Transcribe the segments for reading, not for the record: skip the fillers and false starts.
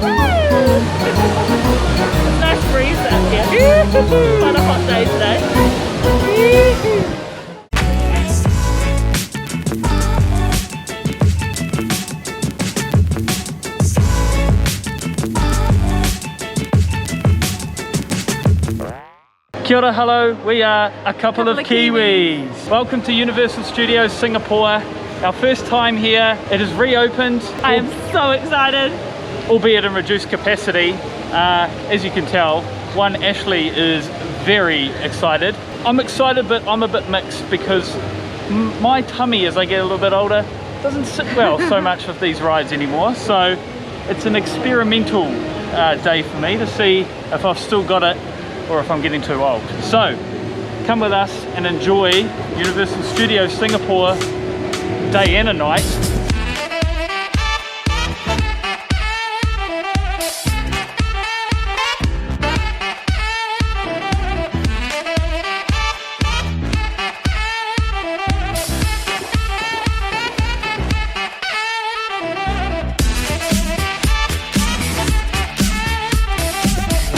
Nice breeze out here. Quite a hot day today. Kia ora, hello, we are A Couple of Kiwis. Welcome to Universal Studios Singapore. Our first time here. It is reopened. I am so excited. Albeit in reduced capacity. As you can tell, one Ashley is very excited. I'm excited, but I'm a bit mixed because my tummy as I get a little bit older doesn't sit well so much with these rides anymore. So it's an experimental day for me to see if I've still got it or if I'm getting too old. So come with us and enjoy Universal Studios Singapore day and a night.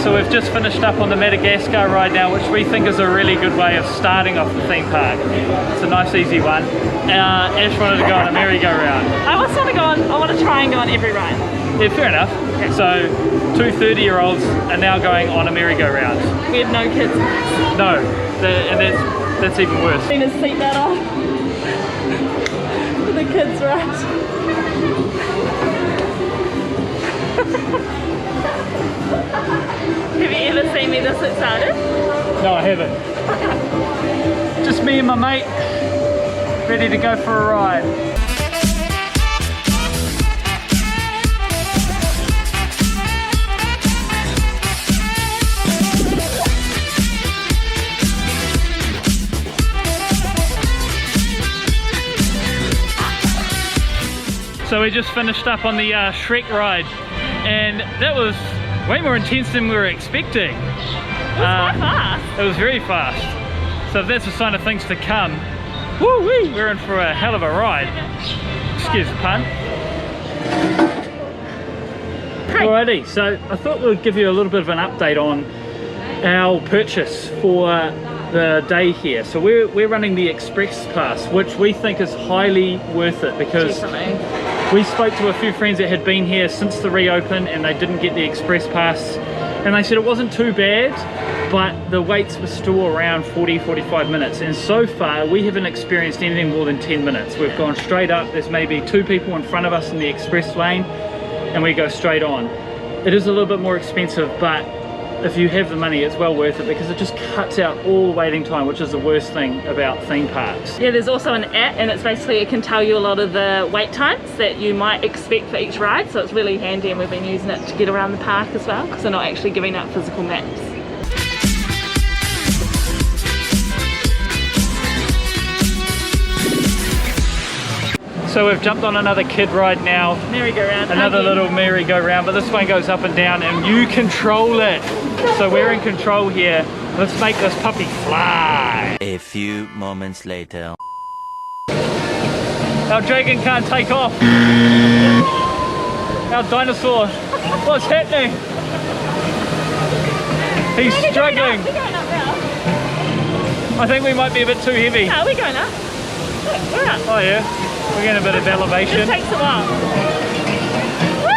So we've just finished up on the Madagascar ride now, which we think is a really good way of starting off the theme park. It's a nice easy one. Ash wanted to go on a merry-go-round. I want to try and go on every ride. Yeah, fair enough. Okay. So two 30-year-olds are now going on a merry-go-round. We have no kids. No, and that's even worse. Need a seatbelt on for the kids, right? Have you ever seen me this excited? No, I haven't. Just me and my mate, ready to go for a ride. So we just finished up on the Shrek ride, and that was way more intense than we were expecting. It was quite fast. It was very fast. So if that's a sign of things to come, woo-wee, we're in for a hell of a ride. Excuse the pun. Alrighty, so I thought we'd give you a little bit of an update on our purchase for the day here. So we're running the Express Pass, which we think is highly worth it because we spoke to a few friends that had been here since the reopen and they didn't get the Express Pass, and they said it wasn't too bad, but the waits were still around 40-45 minutes, and so far we haven't experienced anything more than 10 minutes. We've gone straight up, there's maybe two people in front of us in the express lane, and we go straight on. It is a little bit more expensive, but if you have the money, it's well worth it because it just cuts out all the waiting time, which is the worst thing about theme parks. Yeah, there's also an app, and it's basically, it can tell you a lot of the wait times that you might expect for each ride, so it's really handy, and we've been using it to get around the park as well because they're not actually giving out physical maps. So we've jumped on another kid ride now. Merry-go-round. Another little merry-go-round, but this one goes up and down and you control it. So we're in control here. Let's make this puppy fly. A few moments later. Our dragon can't take off. Our dinosaur. What's happening? He's struggling. We're going up now. I think we might be a bit too heavy. No, we're going up. Look, we're up. Oh yeah. We're getting a bit of elevation. It takes a while. Woo!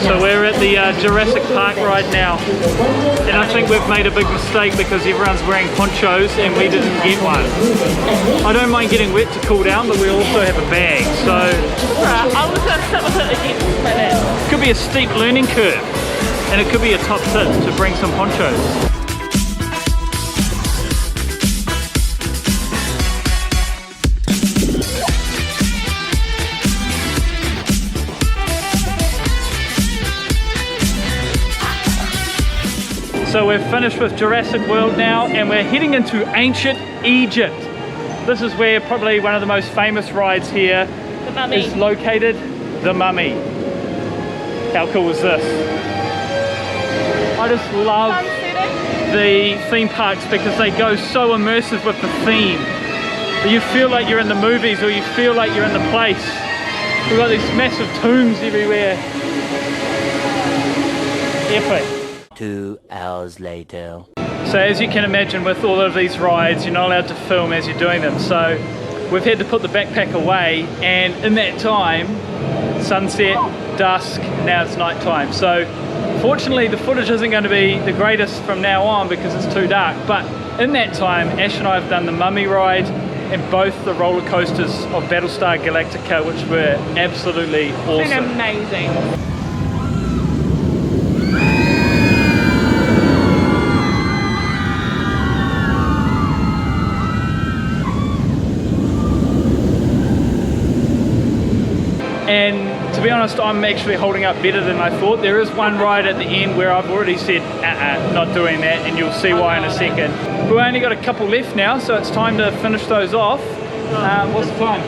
So we're at the Jurassic Park ride now, and I think we've made a big mistake because everyone's wearing ponchos and we didn't get one. I don't mind getting wet to cool down, but we also have a bag, so Right, I was going to sit with it against my lap. it could be a steep learning curve, and it could be a top tip to bring some ponchos. So we're finished with Jurassic World now, and we're heading into ancient Egypt. This is where probably one of the most famous rides here The Mummy. is located, the Mummy. How cool is this? I just love the theme parks because they go so immersive with the theme. You feel like you're in the movies, or you feel like you're in the place. We've got these massive tombs everywhere. Epic. 2 hours later. So as you can imagine, with all of these rides, you're not allowed to film as you're doing them. So we've had to put the backpack away, and in that time, sunset, dusk, now it's night time. So fortunately the footage isn't going to be the greatest from now on because it's too dark. But in that time, Ash and I have done the Mummy ride and both the roller coasters of Battlestar Galactica, which were absolutely awesome. It's been amazing. And to be honest, I'm actually holding up better than I thought. There is one ride at the end where I've already said, not doing that, and you'll see why in a second. We've only got a couple left now, so it's time to finish those off. What's the time?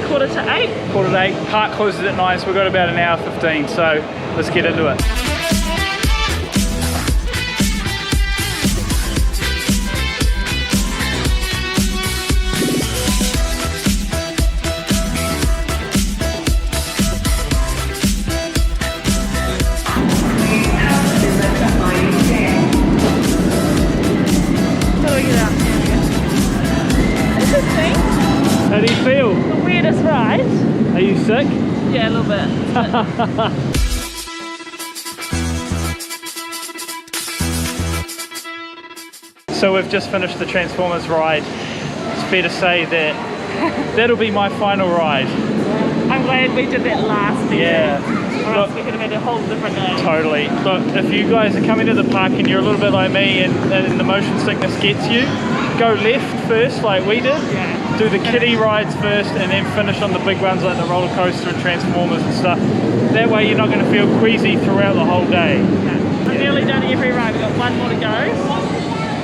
7:45. 7:45. Park closes at 9, so we've got about an hour 15, so let's get into it. How do you feel? The weirdest ride. Are you sick? Yeah, a little bit. So we've just finished the Transformers ride. It's fair to say that that'll be my final ride. I'm glad we did that last year. Yeah. Or else we could have had a whole different day. Totally. Look, if you guys are coming to the park and you're a little bit like me and the motion sickness gets you, go left first like we did. Yeah. Do the kiddie rides first and then finish on the big ones like the roller coaster and Transformers and stuff. That way you're not going to feel queasy throughout the whole day. Yeah. I've nearly done every ride. We've got one more to go.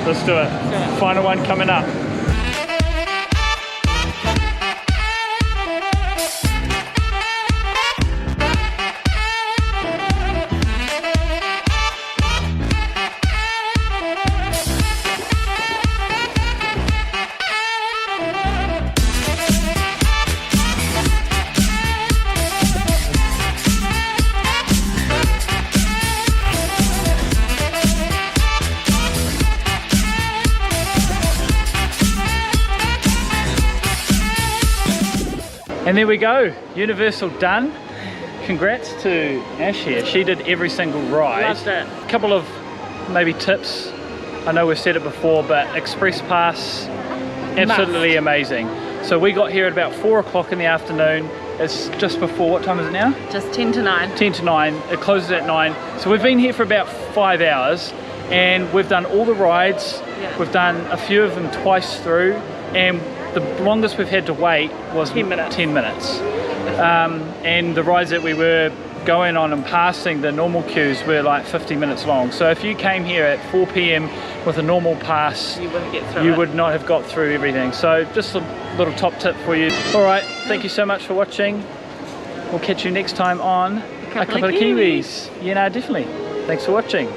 Let's do it. Final one coming up. And there we go, Universal done. Congrats to Ash here. She did every single ride. Loved it. A couple of maybe tips. I know we've said it before, but Express Pass, absolutely amazing. So we got here at about 4 o'clock in the afternoon. It's just before, what time is it now? Just 10 to 9. 10 to 9, it closes at 9. So we've been here for about 5 hours and we've done all the rides. Yeah. We've done a few of them twice through, and the longest we've had to wait was 10 minutes. 10 minutes. And the rides that we were going on and passing the normal queues were like 50 minutes long. So if you came here at 4 p.m. with a normal pass, You wouldn't get through you it. would not have got through everything. So just a little top tip for you. All right, thank you so much for watching. We'll catch you next time on A Couple of Kiwis. Yeah, no, definitely. Thanks for watching.